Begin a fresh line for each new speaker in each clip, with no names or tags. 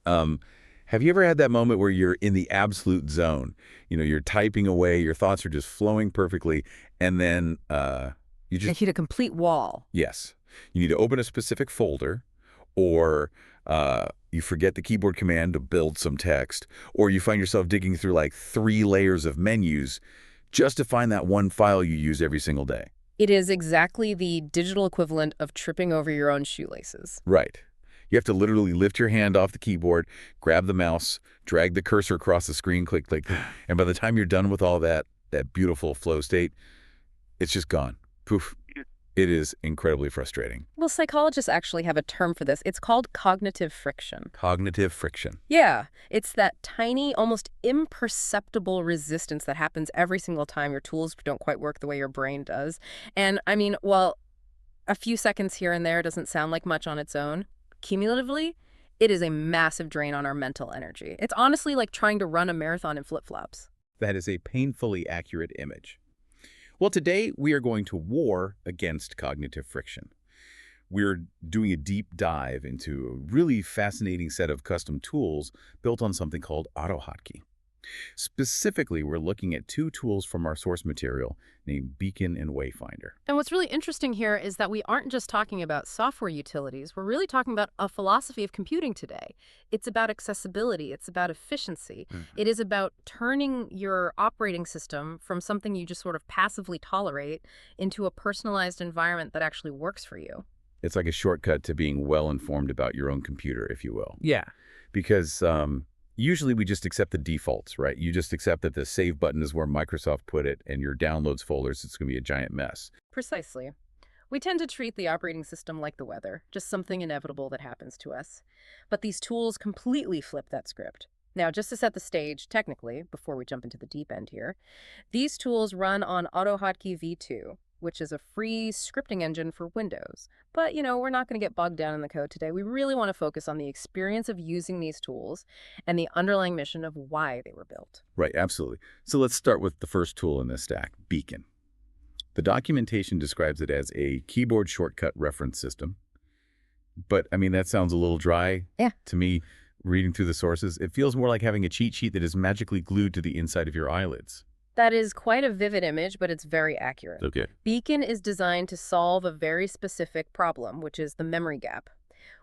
Um, have you ever had that moment where you're in the absolute zone? You're typing away, your thoughts are just flowing perfectly, and then you
I
just,
hit a complete wall.
yes, you need to open a specific folder, or you forget the keyboard command to build some text, or you find yourself digging through like 3 layers of menus just to find that one file you use every single day.
It is exactly the digital equivalent of tripping over your own shoelaces.
Right. You have to literally lift your hand off the keyboard, grab the mouse, drag the cursor across the screen, click, click, click, and by the time you're done with all that beautiful flow state, it's just gone. Poof. It is incredibly frustrating.
Well, psychologists actually have a term for this. It's called cognitive friction.
Cognitive friction.
Yeah, it's that tiny, almost imperceptible resistance that happens every single time your tools don't quite work the way your brain does. And I mean, while a few seconds here and there doesn't sound like much on its own, cumulatively, it is a massive drain on our mental energy. It's honestly like trying to run a marathon in flip-flops.
That is a painfully accurate image. Well, today we are going to war against cognitive friction. We're doing a deep dive into a really fascinating set of custom tools built on something called AutoHotkey. Specifically, we're looking at 2 tools from our source material named Beacon and Wayfinder.
And what's really interesting here is that we aren't just talking about software utilities. We're really talking about a philosophy of computing today. It's about accessibility. It's about efficiency. It is about turning your operating system from something you just sort of passively tolerate into a personalized environment that actually works for you.
It's like a shortcut to being well-informed about your own computer, if you will.
Yeah.
Because usually we just accept the defaults, right? You just accept that the save button is where Microsoft put it, and your downloads folders, it's going to be a giant mess.
Precisely. We tend to treat the operating system like the weather, just something inevitable that happens to us. But these tools completely flip that script. Now, just to set the stage, technically, before we jump into the deep end here, these tools run on AutoHotkey V2, which is a free scripting engine for Windows. But, we're not going to get bogged down in the code today. We really want to focus on the experience of using these tools and the underlying mission of why they were built.
Right, absolutely. So let's start with the first tool in this stack, Beacon. The documentation describes it as a keyboard shortcut reference system. But, I mean, that sounds a little dry
Yeah.
to me, reading through the sources. It feels more like having a cheat sheet that is magically glued to the inside of your eyelids.
That is quite a vivid image, but it's very accurate.
Okay.
Beacon is designed to solve a very specific problem, which is the memory gap.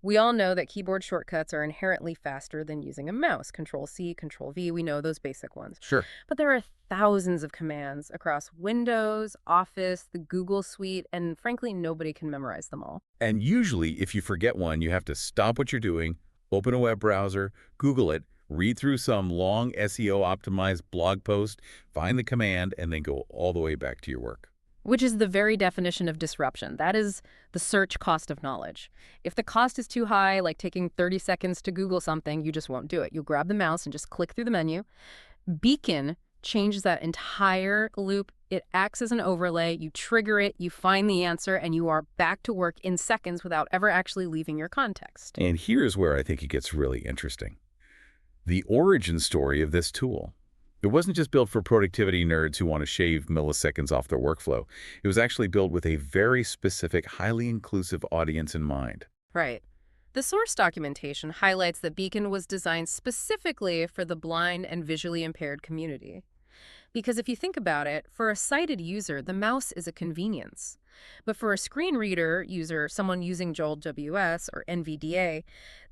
We all know that keyboard shortcuts are inherently faster than using a mouse. Control-C, Control-V, we know those basic ones.
Sure.
But there are thousands of commands across Windows, Office, the Google Suite, and frankly, nobody can memorize them all.
And usually, if you forget one, you have to stop what you're doing, open a web browser, Google it, read through some long SEO-optimized blog post, find the command, and then go all the way back to your work.
Which is the very definition of disruption. That is the search cost of knowledge. If the cost is too high, like taking 30 seconds to Google something, you just won't do it. You'll grab the mouse and just click through the menu. Beacon changes that entire loop. It acts as an overlay. You trigger it, you find the answer, and you are back to work in seconds without ever actually leaving your context.
And here's where I think it gets really interesting. The origin story of this tool. It wasn't just built for productivity nerds who want to shave milliseconds off their workflow. It was actually built with a very specific, highly inclusive audience in mind.
Right. The source documentation highlights that Beacon was designed specifically for the blind and visually impaired community. Because if you think about it, for a sighted user, the mouse is a convenience. But for a screen reader user, someone using Joel WS or NVDA,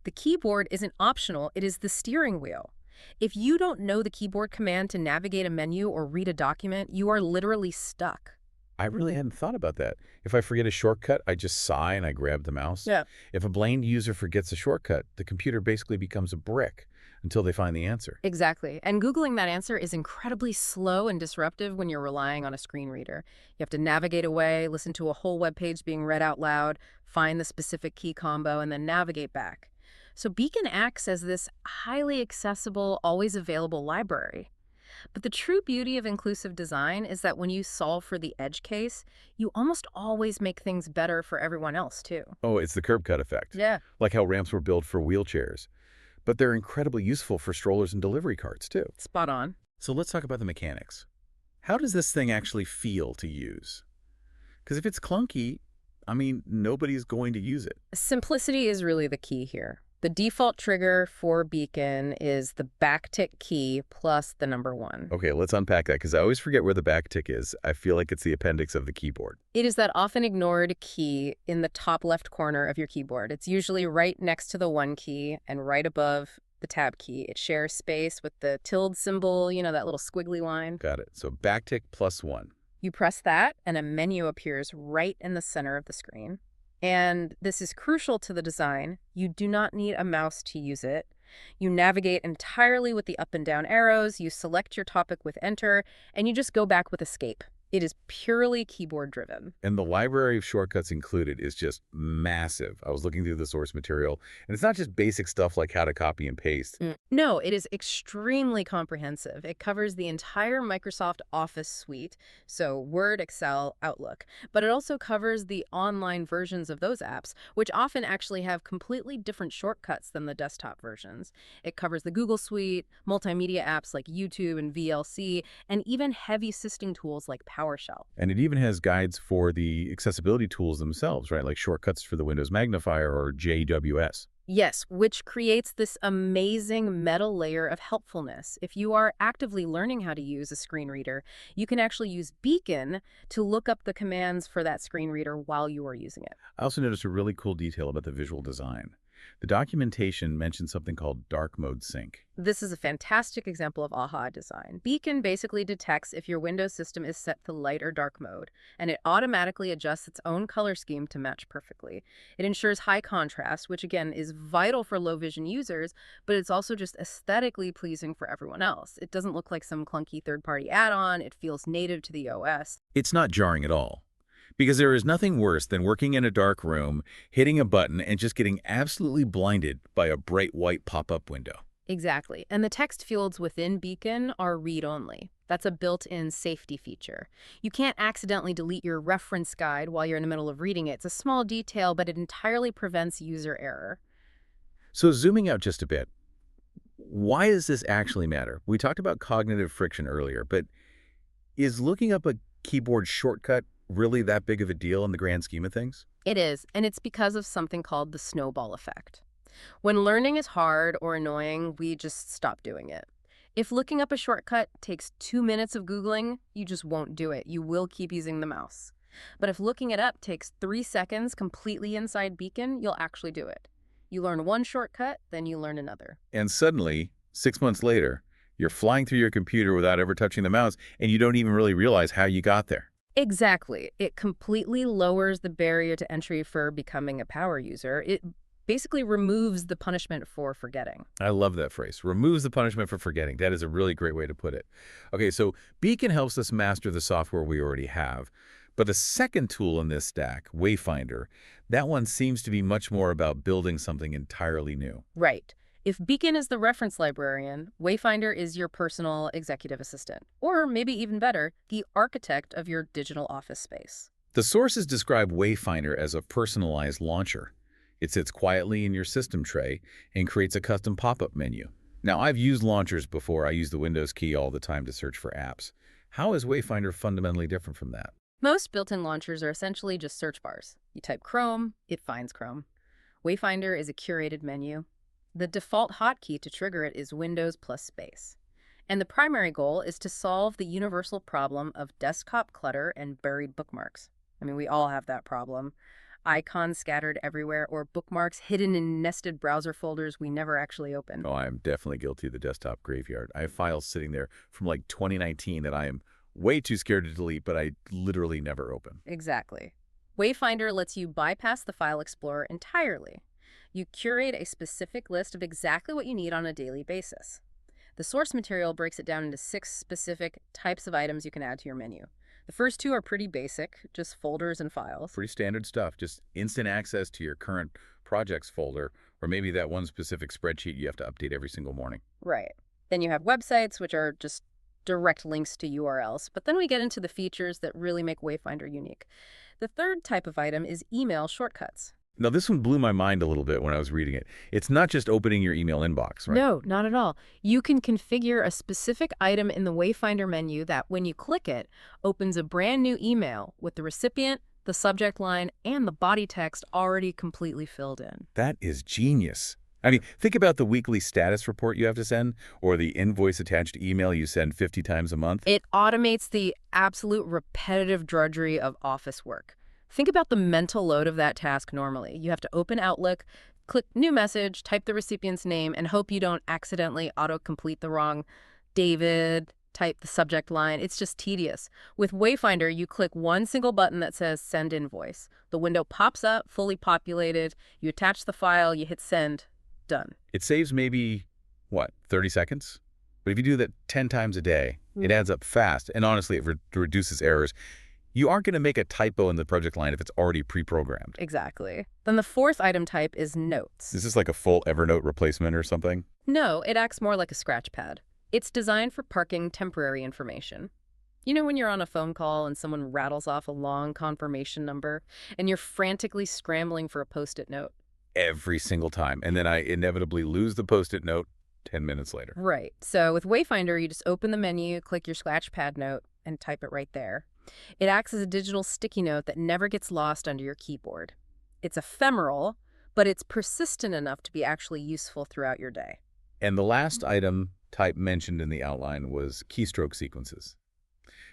the keyboard isn't optional, it is the steering wheel. If you don't know the keyboard command to navigate a menu or read a document, you are literally stuck.
I really hadn't thought about that. If I forget a shortcut, I just sigh and I grab the mouse.
Yeah.
If a blind user forgets a shortcut, the computer basically becomes a brick until they find the answer.
Exactly. And Googling that answer is incredibly slow and disruptive when you're relying on a screen reader. You have to navigate away, listen to a whole web page being read out loud, find the specific key combo, and then navigate back. So Beacon acts as this highly accessible, always available library. But the true beauty of inclusive design is that when you solve for the edge case, you almost always make things better for everyone else, too.
Oh, it's the curb cut effect.
Yeah.
Like how ramps were built for wheelchairs. But they're incredibly useful for strollers and delivery carts, too.
Spot on.
So let's talk about the mechanics. How does this thing actually feel to use? Because if it's clunky, I mean, nobody's going to use it.
Simplicity is really the key here. The default trigger for Beacon is the backtick key plus the number 1.
Okay, let's unpack that because I always forget where the backtick is. I feel like it's the appendix of the keyboard.
It is that often ignored key in the top left corner of your keyboard. It's usually right next to the 1 key and right above the tab key. It shares space with the tilde symbol, that little squiggly line.
Got it. So backtick +1.
You press that, and a menu appears right in the center of the screen. And this is crucial to the design. You do not need a mouse to use it. You navigate entirely with the up and down arrows, you select your topic with Enter, and you just go back with Escape. It is purely keyboard-driven.
And the library of shortcuts included is just massive. I was looking through the source material, and it's not just basic stuff like how to copy and paste.
No, it is extremely comprehensive. It covers the entire Microsoft Office suite, so Word, Excel, Outlook. But it also covers the online versions of those apps, which often actually have completely different shortcuts than the desktop versions. It covers the Google suite, multimedia apps like YouTube and VLC, and even heavy assisting tools like PowerShell.
And it even has guides for the accessibility tools themselves, right? Like shortcuts for the Windows Magnifier or JWS.
Yes, which creates this amazing meta layer of helpfulness. If you are actively learning how to use a screen reader, you can actually use Beacon to look up the commands for that screen reader while you are using it.
I also noticed a really cool detail about the visual design. The documentation mentions something called dark mode sync.
This is a fantastic example of AHA design. Beacon basically detects if your Windows system is set to light or dark mode, and it automatically adjusts its own color scheme to match perfectly. It ensures high contrast, which again is vital for low vision users, but it's also just aesthetically pleasing for everyone else. It doesn't look like some clunky third-party add-on. It feels native to the OS.
It's not jarring at all. Because there is nothing worse than working in a dark room, hitting a button, and just getting absolutely blinded by a bright white pop-up window.
Exactly. And the text fields within Beacon are read-only. That's a built-in safety feature. You can't accidentally delete your reference guide while you're in the middle of reading it. It's a small detail, but it entirely prevents user error.
So zooming out just a bit, why does this actually matter? We talked about cognitive friction earlier, but is looking up a keyboard shortcut really that big of a deal in the grand scheme of things?
It is, and it's because of something called the snowball effect. When learning is hard or annoying, we just stop doing it. If looking up a shortcut takes 2 minutes of Googling, you just won't do it. You will keep using the mouse. But if looking it up takes 3 seconds completely inside Beacon, you'll actually do it. You learn one shortcut, then you learn another.
And suddenly, 6 months later, you're flying through your computer without ever touching the mouse, and you don't even really realize how you got there.
Exactly. It completely lowers the barrier to entry for becoming a power user. It basically removes the punishment for forgetting.
I love that phrase. Removes the punishment for forgetting. That is a really great way to put it. Okay, so Beacon helps us master the software we already have. But the second tool in this stack, Wayfinder, that one seems to be much more about building something entirely new.
Right. If Beacon is the reference librarian, Wayfinder is your personal executive assistant. Or maybe even better, the architect of your digital office space.
The sources describe Wayfinder as a personalized launcher. It sits quietly in your system tray and creates a custom pop-up menu. Now, I've used launchers before. I use the Windows key all the time to search for apps. How is Wayfinder fundamentally different from that?
Most built-in launchers are essentially just search bars. You type Chrome, it finds Chrome. Wayfinder is a curated menu. The default hotkey to trigger it is Windows plus space. And the primary goal is to solve the universal problem of desktop clutter and buried bookmarks. I mean, we all have that problem. Icons scattered everywhere or bookmarks hidden in nested browser folders we never actually open.
Oh, I'm definitely guilty of the desktop graveyard. I have files sitting there from like 2019 that I am way too scared to delete, but I literally never open.
Exactly. Wayfinder lets you bypass the File Explorer entirely. You curate a specific list of exactly what you need on a daily basis. The source material breaks it down into 6 specific types of items you can add to your menu. The first 2 are pretty basic, just folders and files.
Pretty standard stuff, just instant access to your current projects folder, or maybe that one specific spreadsheet you have to update every single morning.
Right. Then you have websites, which are just direct links to URLs. But then we get into the features that really make Wayfinder unique. The third type of item is email shortcuts.
Now, this one blew my mind a little bit when I was reading it. It's not just opening your email inbox, right?
No, not at all. You can configure a specific item in the Wayfinder menu that, when you click it, opens a brand new email with the recipient, the subject line, and the body text already completely filled in.
That is genius. I mean, think about the weekly status report you have to send or the invoice-attached email you send 50 times a month.
It automates the absolute repetitive drudgery of office work. Think about the mental load of that task normally. You have to open Outlook, click New Message, type the recipient's name, and hope you don't accidentally autocomplete the wrong David, type the subject line. It's just tedious. With Wayfinder, you click one single button that says Send Invoice. The window pops up, fully populated. You attach the file, you hit Send. Done.
It saves maybe, what, 30 seconds? But if you do that 10 times a day, it adds up fast. And honestly, it reduces errors. You aren't going to make a typo in the project line if it's already pre-programmed.
Exactly. Then the fourth item type is Notes.
Is this like a full Evernote replacement or something?
No, it acts more like a scratch pad. It's designed for parking temporary information. You know when you're on a phone call and someone rattles off a long confirmation number and you're frantically scrambling for a Post-it note?
Every single time. And then I inevitably lose the Post-it note 10 minutes later.
Right. So with Wayfinder, you just open the menu, click your scratch pad note, and type it right there. It acts as a digital sticky note that never gets lost under your keyboard. It's ephemeral, but it's persistent enough to be actually useful throughout your day.
And the last item type mentioned in the outline was keystroke sequences.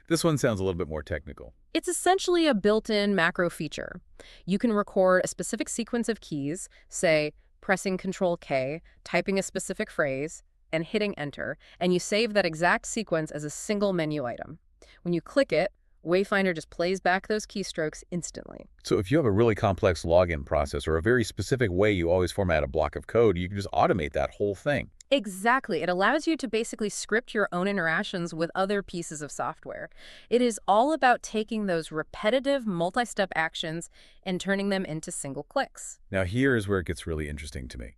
This one sounds a little bit more technical.
It's essentially a built-in macro feature. You can record a specific sequence of keys, say pressing Control-K, typing a specific phrase, and hitting Enter, and you save that exact sequence as a single menu item. When you click it, Wayfinder just plays back those keystrokes instantly.
So if you have a really complex login process or a very specific way you always format a block of code, you can just automate that whole thing.
Exactly. It allows you to basically script your own interactions with other pieces of software. It is all about taking those repetitive multi-step actions and turning them into single clicks.
Now here is where it gets really interesting to me.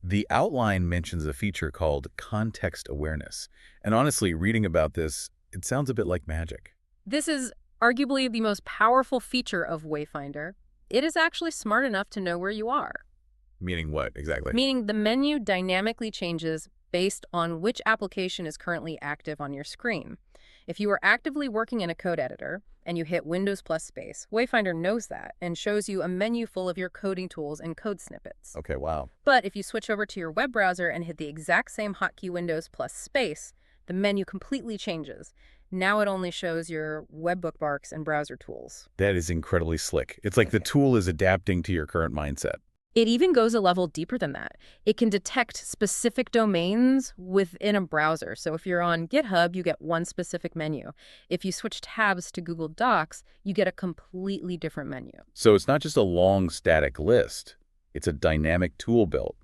The outline mentions a feature called context awareness. And honestly, reading about this, it sounds a bit like magic.
This is arguably the most powerful feature of Wayfinder. It is actually smart enough to know where you are.
Meaning what, exactly?
Meaning the menu dynamically changes based on which application is currently active on your screen. If you are actively working in a code editor and you hit Windows plus space, Wayfinder knows that and shows you a menu full of your coding tools and code snippets.
Okay, wow.
But if you switch over to your web browser and hit the exact same hotkey Windows plus space, the menu completely changes. Now it only shows your web bookmarks and browser tools.
That is incredibly slick. It's like the tool is adapting to your current mindset.
It even goes a level deeper than that. It can detect specific domains within a browser. So if you're on GitHub, you get one specific menu. If you switch tabs to Google Docs, you get a completely different menu.
So it's not just a long static list. It's a dynamic tool built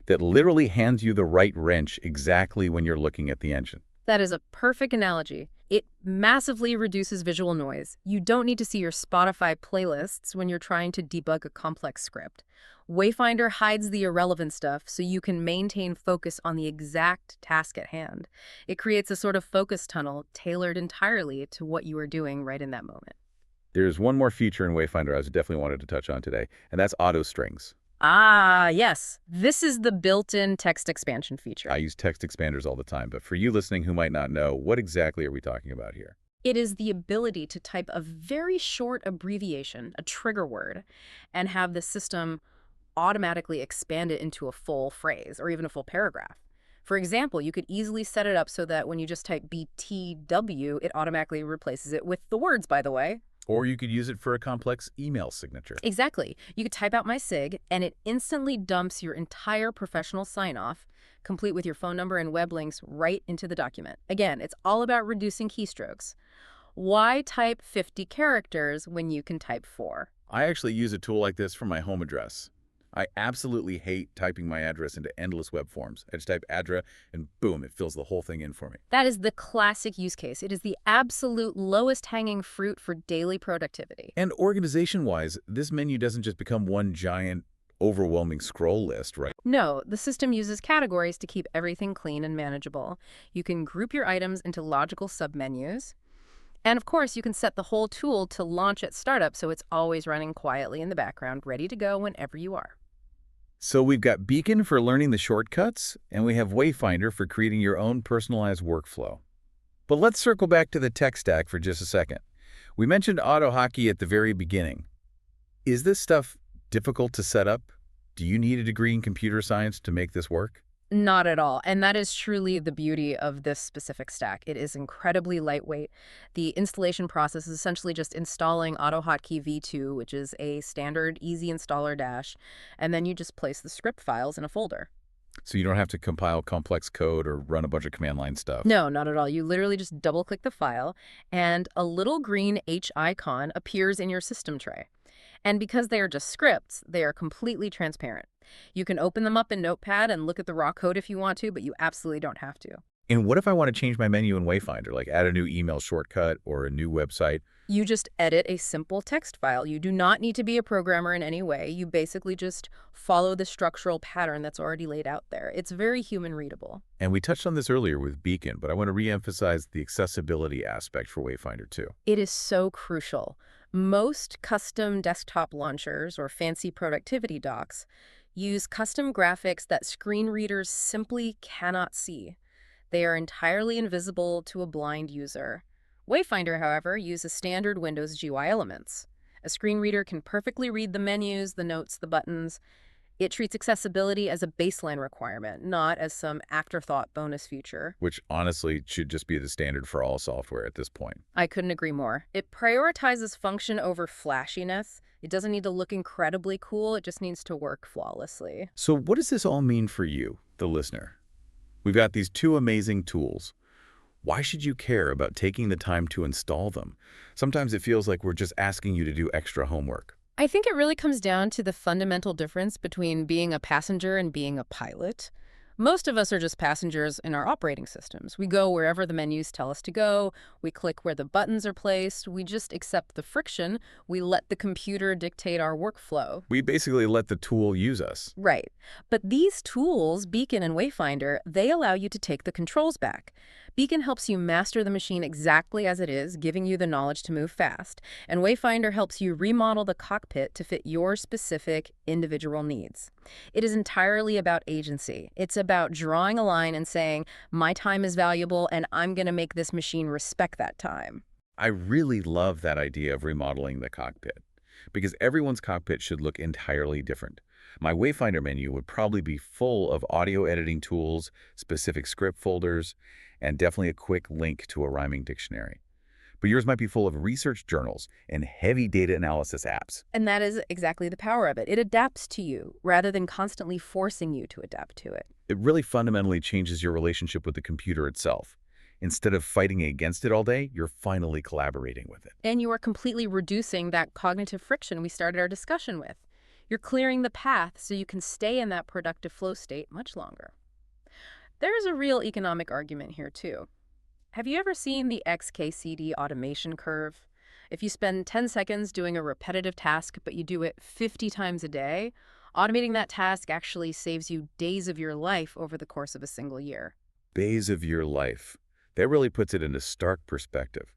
that literally hands you the right wrench exactly when you're looking at the engine.
That is a perfect analogy. It massively reduces visual noise. You don't need to see your Spotify playlists when you're trying to debug a complex script. Wayfinder hides the irrelevant stuff so you can maintain focus on the exact task at hand. It creates a sort of focus tunnel tailored entirely to what you are doing right in that moment.
There's one more feature in Wayfinder I definitely wanted to touch on today, and that's auto strings.
Ah, yes. This is the built-in text expansion feature.
I use text expanders all the time, but for you listening who might not know, what exactly are we talking about here?
It is the ability to type a very short abbreviation, a trigger word, and have the system automatically expand it into a full phrase or even a full paragraph. For example, you could easily set it up so that when you just type BTW, it automatically replaces it with the words, by the way.
Or you could use it for a complex email signature.
Exactly. You could type out my SIG, and it instantly dumps your entire professional sign-off, complete with your phone number and web links, right into the document. Again, it's all about reducing keystrokes. Why type 50 characters when you can type 4?
I actually use a tool like this for my home address. I absolutely hate typing my address into endless web forms. I just type address and boom, it fills the whole thing in for me.
That is the classic use case. It is the absolute lowest hanging fruit for daily productivity.
And organization-wise, this menu doesn't just become one giant, overwhelming scroll list, right?
No, the system uses categories to keep everything clean and manageable. You can group your items into logical submenus. And of course, you can set the whole tool to launch at startup so it's always running quietly in the background, ready to go whenever you are.
So we've got Beacon for learning the shortcuts, and we have Wayfinder for creating your own personalized workflow. But let's circle back to the tech stack for just a second. We mentioned AutoHotkey at the very beginning. Is this stuff difficult to set up? Do you need a degree in computer science to make this work?
Not at all. And that is truly the beauty of this specific stack. It is incredibly lightweight. The installation process is essentially just installing AutoHotkey V2, which is a standard easy installer dash, and then you just place the script files in a folder.
So you don't have to compile complex code or run a bunch of command line stuff.
No, not at all. You literally just double-click the file, and a little green H icon appears in your system tray. And because they are just scripts, they are completely transparent. You can open them up in Notepad and look at the raw code if you want to, but you absolutely don't have to.
And what if I want to change my menu in Wayfinder, like add a new email shortcut or a new website?
You just edit a simple text file. You do not need to be a programmer in any way. You basically just follow the structural pattern that's already laid out there. It's very human readable.
And we touched on this earlier with Beacon, but I want to reemphasize the accessibility aspect for Wayfinder too.
It is so crucial. Most custom desktop launchers or fancy productivity docs use custom graphics that screen readers simply cannot see. They are entirely invisible to a blind user. Wayfinder, however, uses standard Windows GUI elements. A screen reader can perfectly read the menus, the notes, the buttons. It treats accessibility as a baseline requirement, not as some afterthought bonus feature.
Which honestly should just be the standard for all software at this point.
I couldn't agree more. It prioritizes function over flashiness. It doesn't need to look incredibly cool. It just needs to work flawlessly.
So what does this all mean for you, the listener? We've got these two amazing tools. Why should you care about taking the time to install them? Sometimes it feels like we're just asking you to do extra homework.
I think it really comes down to the fundamental difference between being a passenger and being a pilot. Most of us are just passengers in our operating systems. We go wherever the menus tell us to go. We click where the buttons are placed. We just accept the friction. We let the computer dictate our workflow.
We basically let the tool use us.
Right. But these tools, Beacon and Wayfinder, they allow you to take the controls back. Beacon helps you master the machine exactly as it is, giving you the knowledge to move fast. And Wayfinder helps you remodel the cockpit to fit your specific individual needs. It is entirely about agency. It's about drawing a line and saying, my time is valuable and I'm going to make this machine respect that time.
I really love that idea of remodeling the cockpit, because everyone's cockpit should look entirely different. My Wayfinder menu would probably be full of audio editing tools, specific script folders, and definitely a quick link to a rhyming dictionary. But yours might be full of research journals and heavy data analysis apps.
And that is exactly the power of it. It adapts to you rather than constantly forcing you to adapt to it.
It really fundamentally changes your relationship with the computer itself. Instead of fighting against it all day, you're finally collaborating with it.
And you are completely reducing that cognitive friction we started our discussion with. You're clearing the path so you can stay in that productive flow state much longer. There's a real economic argument here, too. Have you ever seen the XKCD automation curve? If you spend 10 seconds doing a repetitive task, but you do it 50 times a day, automating that task actually saves you days of your life over the course of a single year.
Days of your life. That really puts it into stark perspective.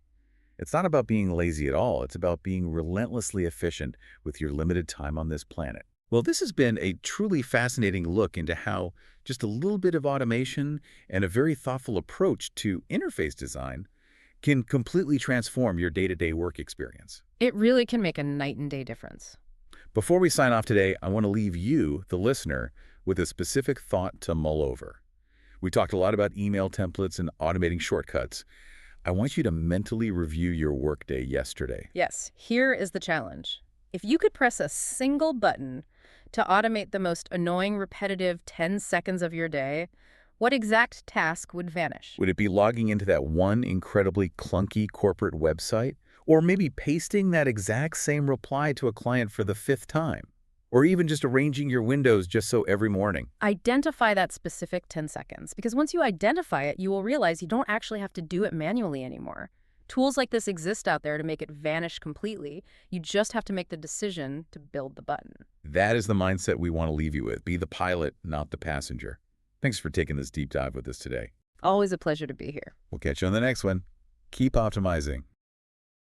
It's not about being lazy at all. It's about being relentlessly efficient with your limited time on this planet. Well, this has been a truly fascinating look into how just a little bit of automation and a very thoughtful approach to interface design can completely transform your day-to-day work experience.
It really can make a night and day difference.
Before we sign off today, I want to leave you, the listener, with a specific thought to mull over. We talked a lot about email templates and automating shortcuts. I want you to mentally review your workday yesterday.
Yes, here is the challenge. If you could press a single button to automate the most annoying, repetitive 10 seconds of your day, what exact task would vanish?
Would it be logging into that one incredibly clunky corporate website? Or maybe pasting that exact same reply to a client for the 5th time? Or even just arranging your windows just so every morning?
Identify that specific 10 seconds, because once you identify it, you will realize you don't actually have to do it manually anymore. Tools like this exist out there to make it vanish completely. You just have to make the decision to build the button.
That is the mindset we want to leave you with. Be the pilot, not the passenger. Thanks for taking this deep dive with us today.
Always a pleasure to be here.
We'll catch you on the next one. Keep optimizing.